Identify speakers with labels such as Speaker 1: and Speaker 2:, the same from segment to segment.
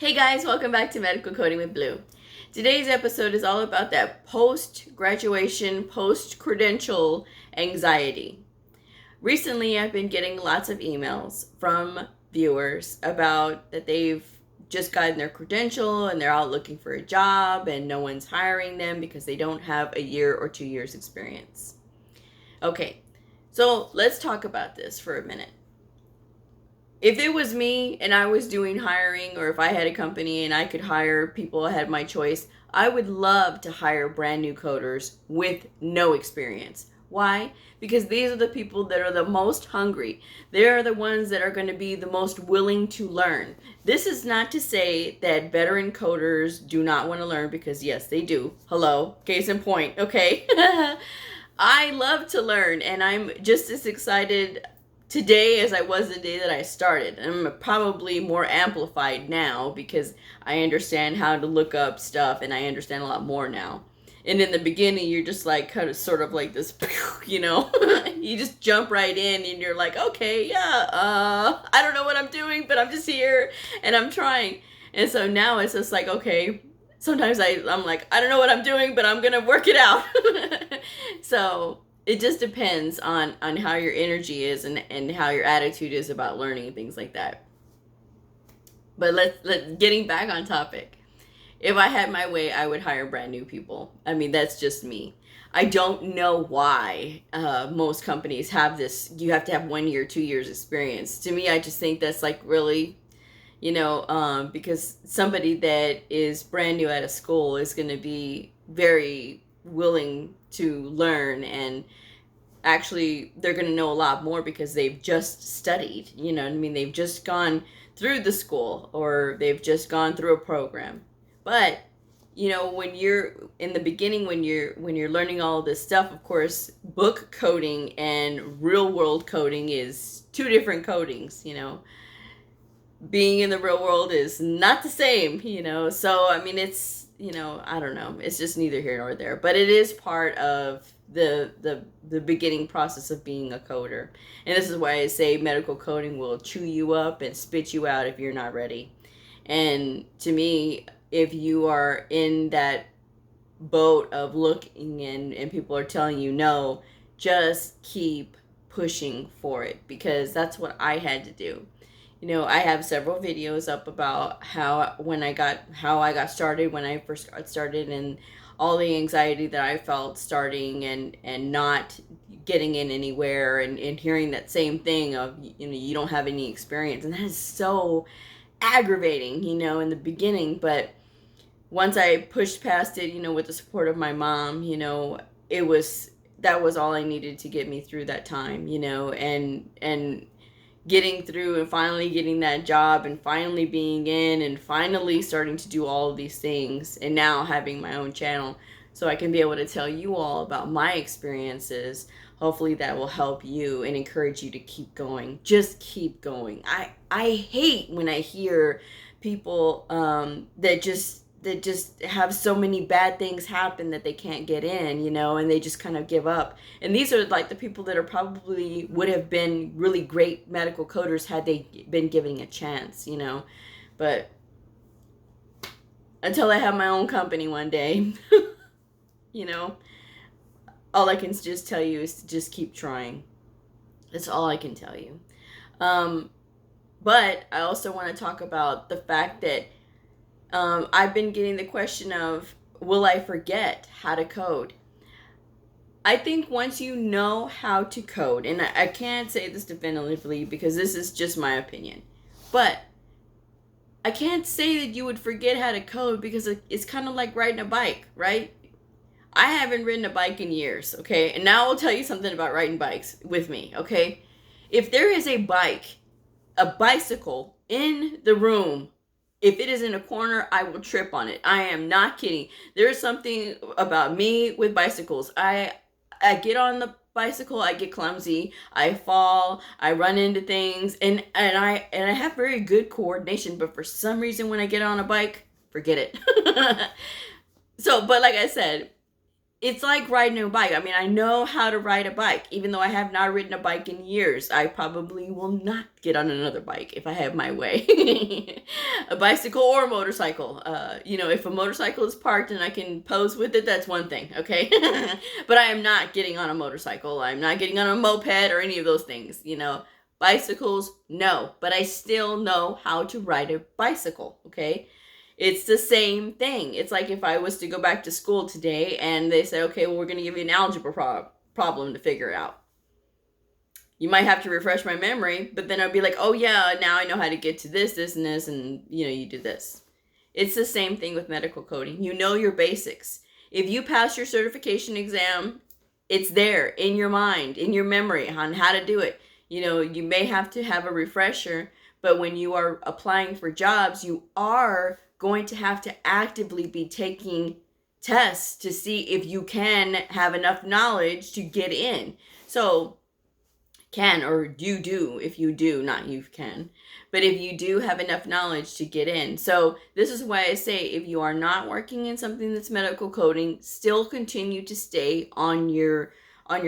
Speaker 1: Hey guys, welcome back to Medical Coding with Blue. Today's episode is all about that post-graduation, post-credential anxiety. Recently, I've been getting lots of emails from viewers about that they've just gotten their credential and they're out looking for a job and no one's hiring them because they don't have a year or 2 years experience. Okay, so let's talk about this for a minute. If it was me and I was doing hiring, or if I had a company and I could hire people, I had my choice, I would love to hire brand new coders with no experience. Why? Because these are the people that are the most hungry. They're the ones that are going to be the most willing to learn. This is not to say that veteran coders do not want to learn, because yes, they do. Hello, case in point, okay? I love to learn, and I'm just as excited today as I was the day that I started. I'm probably more amplified now because I understand how to look up stuff and I understand a lot more now. And in the beginning, you're just like kind of sort of like this, you know, you just jump right in and you're like, okay, yeah, I don't know what I'm doing, but I'm just here and I'm trying. And so now it's just like, okay, sometimes I'm like, I don't know what I'm doing, but I'm going to work it out. So it just depends on how your energy is and how your attitude is about learning and things like that. But let's getting back on topic. If I had my way, I would hire brand new people. I mean, that's just me. I don't know why most companies have this. You have to have 1 year, 2 years experience. To me, I just think that's like really, because somebody that is brand new out of school is going to be very willing to learn, and actually they're going to know a lot more because they've just studied, you know what I mean? They've just gone through the school or they've just gone through a program. But when you're in the beginning, when you're learning all of this stuff, of course, book coding and real world coding is two different codings. Being in the real world is not the same, so I mean, it's I don't know, it's just neither here nor there, but it is part of the beginning process of being a coder. And this is why I say medical coding will chew you up and spit you out if you're not ready. And to me, if you are in that boat of looking and people are telling you no, just keep pushing for it, because that's what I had to do. I have several videos up about how I got started, when I first got started, and all the anxiety that I felt starting and not getting in anywhere, and hearing that same thing of, you don't have any experience. And that is so aggravating, in the beginning. But once I pushed past it, with the support of my mom, that was all I needed to get me through that time, and getting through and finally getting that job and finally being in and finally starting to do all of these things, and now having my own channel so I can be able to tell you all about my experiences. Hopefully that will help you and encourage you to keep going. Just keep going. I hate when I hear people that just have so many bad things happen that they can't get in, and they just kind of give up. And these are like the people that are probably would have been really great medical coders had they been given a chance, But until I have my own company one day, all I can just tell you is to just keep trying. That's all I can tell you. But I also want to talk about the fact that I've been getting the question of, will I forget how to code? I think once you know how to code, and I can't say this definitively because this is just my opinion, but I can't say that you would forget how to code, because it's kind of like riding a bike, right? I haven't ridden a bike in years, okay? And now I'll tell you something about riding bikes with me, okay? If there is a bicycle in the room, if it is in a corner, I will trip on it. I am not kidding. There's something about me with bicycles. I get on the bicycle, I get clumsy, I fall, I run into things, and I have very good coordination, but for some reason when I get on a bike, forget it. So, but like I said, it's like riding a bike. I mean, I know how to ride a bike, even though I have not ridden a bike in years. I probably will not get on another bike if I have my way. A bicycle or a motorcycle. If a motorcycle is parked and I can pose with it, that's one thing, okay? But I am not getting on a motorcycle. I'm not getting on a moped or any of those things, Bicycles, no. But I still know how to ride a bicycle, okay? It's the same thing. It's like if I was to go back to school today and they say, okay, well, we're going to give you an algebra problem to figure it out. You might have to refresh my memory, but then I'll be like, oh yeah, now I know how to get to this, this, and this, and you do this. It's the same thing with medical coding. You know your basics. If you pass your certification exam, it's there in your mind, in your memory on how to do it. You may have to have a refresher, but when you are applying for jobs, you are going to have to actively be taking tests to see if you can have enough knowledge to get in. So if you do, not you can, but if you do have enough knowledge to get in. So this is why I say, if you are not working in something that's medical coding, still continue to stay on your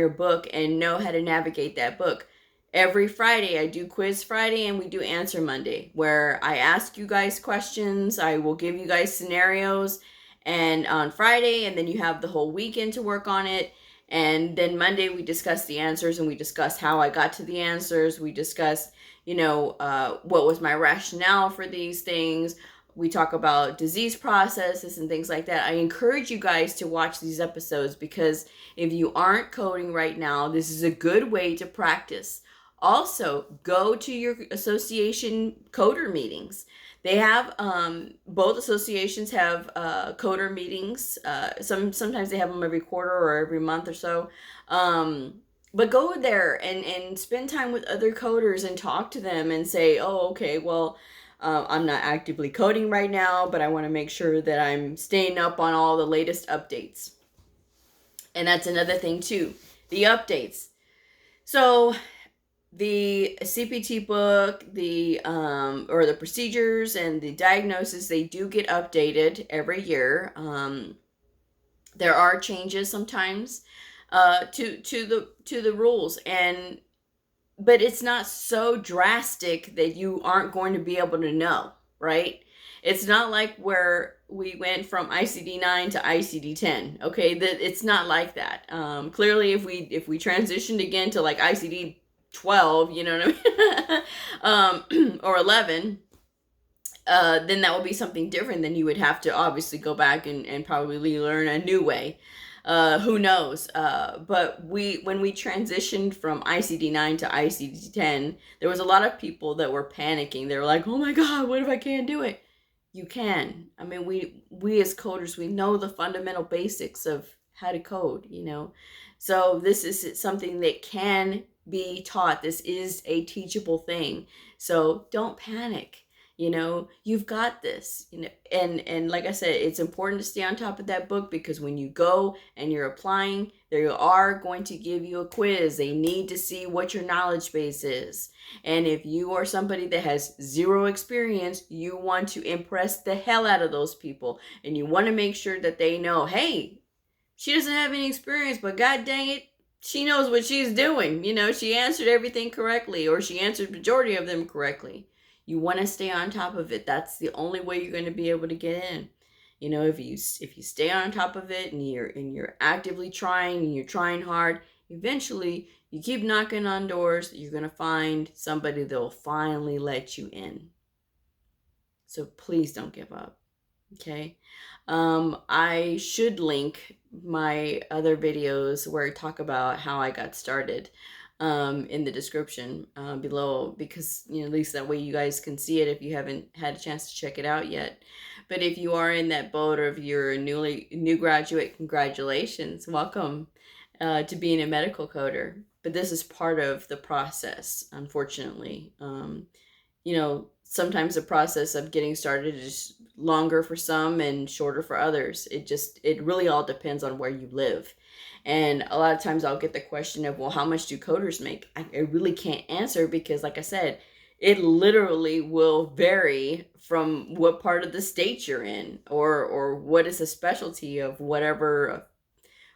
Speaker 1: book and know how to navigate that book. Every Friday, I do Quiz Friday and we do Answer Monday, where I ask you guys questions. I will give you guys scenarios and on Friday, and then you have the whole weekend to work on it. And then Monday, we discuss the answers and we discuss how I got to the answers. We discuss, what was my rationale for these things. We talk about disease processes and things like that. I encourage you guys to watch these episodes because if you aren't coding right now, this is a good way to practice. Also, go to your association coder meetings. They have, both associations have coder meetings. Sometimes they have them every quarter or every month or so. But go there and spend time with other coders and talk to them and say, oh, okay, well, I'm not actively coding right now, but I want to make sure that I'm staying up on all the latest updates. And that's another thing too, the updates. So the CPT book, or the procedures and the diagnosis, they do get updated every year. There are changes sometimes to the rules, but it's not so drastic that you aren't going to be able to know, right? It's not like where we went from ICD-9 to ICD-10. Okay, it's not like that. Clearly, if we transitioned again to like ICD-12, you know what I mean, or 11, then that would be something different. Then you would have to obviously go back and probably learn a new way. Who knows? But when we transitioned from ICD-9 to ICD-10, there was a lot of people that were panicking. They were like, oh my God, what if I can't do it? You can. I mean, we as coders, we know the fundamental basics of how to code, So this is something that can be taught. This is a teachable thing. So don't panic. You've got this, and like I said, it's important to stay on top of that book because when you go and you're applying, they are going to give you a quiz. They need to see what your knowledge base is. And if you are somebody that has zero experience, you want to impress the hell out of those people. And you want to make sure that they know, hey, she doesn't have any experience, but God dang it, she knows what she's doing. She answered everything correctly, or she answered majority of them correctly. You want to stay on top of it. That's the only way you're going to be able to get in. If you stay on top of it and you're actively trying and you're trying hard, eventually you keep knocking on doors, you're going to find somebody that will finally let you in. So please don't give up. Okay. I should link my other videos where I talk about how I got started in the description below, because at least that way you guys can see it if you haven't had a chance to check it out yet. But if you are in that boat or if you're a new graduate, congratulations, welcome to being a medical coder. But this is part of the process, unfortunately. Sometimes the process of getting started is longer for some and shorter for others. It really all depends on where you live. And a lot of times I'll get the question of, well, how much do coders make? I really can't answer because, like I said, it literally will vary from what part of the state you're in or what is the specialty of whatever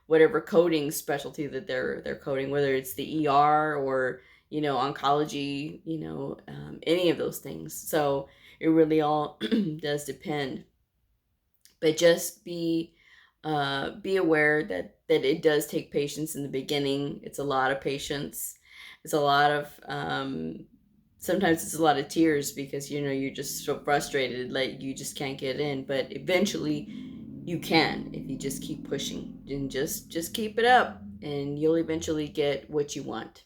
Speaker 1: whatever coding specialty that they're coding, whether it's the ER or, oncology, any of those things. So it really all does depend. But just be aware that it does take patience in the beginning. It's a lot of patience. It's a lot of sometimes it's a lot of tears because you're just so frustrated, like you just can't get in. But eventually you can, if you just keep pushing and just keep it up, and you'll eventually get what you want.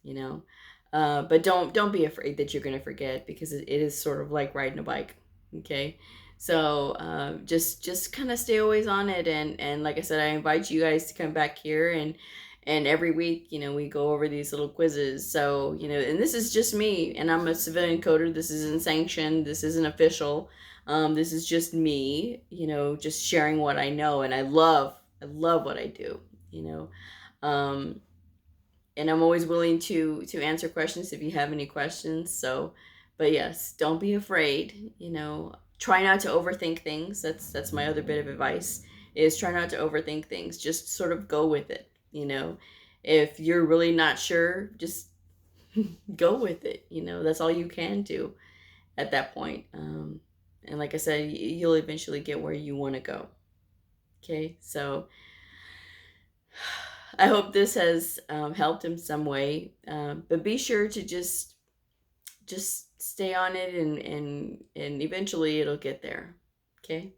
Speaker 1: But don't be afraid that you're going to forget, because it is sort of like riding a bike. Okay. So just kind of stay always on it, and like I said, I invite you guys to come back here, and every week, we go over these little quizzes. So, and this is just me, and I'm a civilian coder. This isn't sanctioned. This isn't official. This is just me, just sharing what I know, and I love what I do, and I'm always willing to answer questions if you have any questions. So, but yes, don't be afraid. Try not to overthink things. That's my other bit of advice, is try not to overthink things. Just sort of go with it. If you're really not sure, just go with it. That's all you can do at that point. And like I said, you'll eventually get where you want to go. Okay, so I hope this has helped in some way. But be sure to just stay on it, and eventually it'll get there. Okay.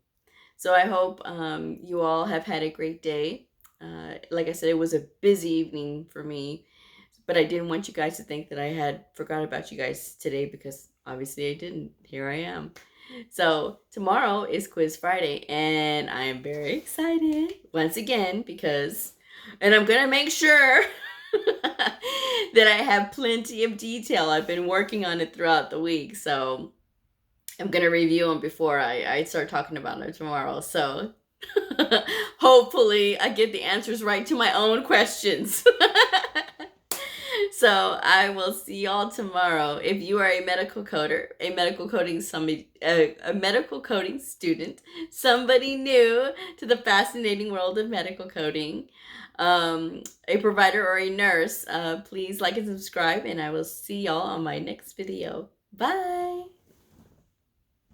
Speaker 1: So I hope you all have had a great day. Like I said, it was a busy evening for me, but I didn't want you guys to think that I had forgot about you guys today, because obviously I didn't. Here I am. So tomorrow is Quiz Friday, and I am very excited once again, and I'm gonna make sure that I have plenty of detail. I've been working on it throughout the week, so I'm gonna review them before I start talking about them tomorrow. So hopefully I get the answers right to my own questions. So I will see y'all tomorrow. If you are a medical coder, a medical coding student, somebody new to the fascinating world of medical coding, a provider or a nurse, please like and subscribe, and I will see y'all on my next video. Bye.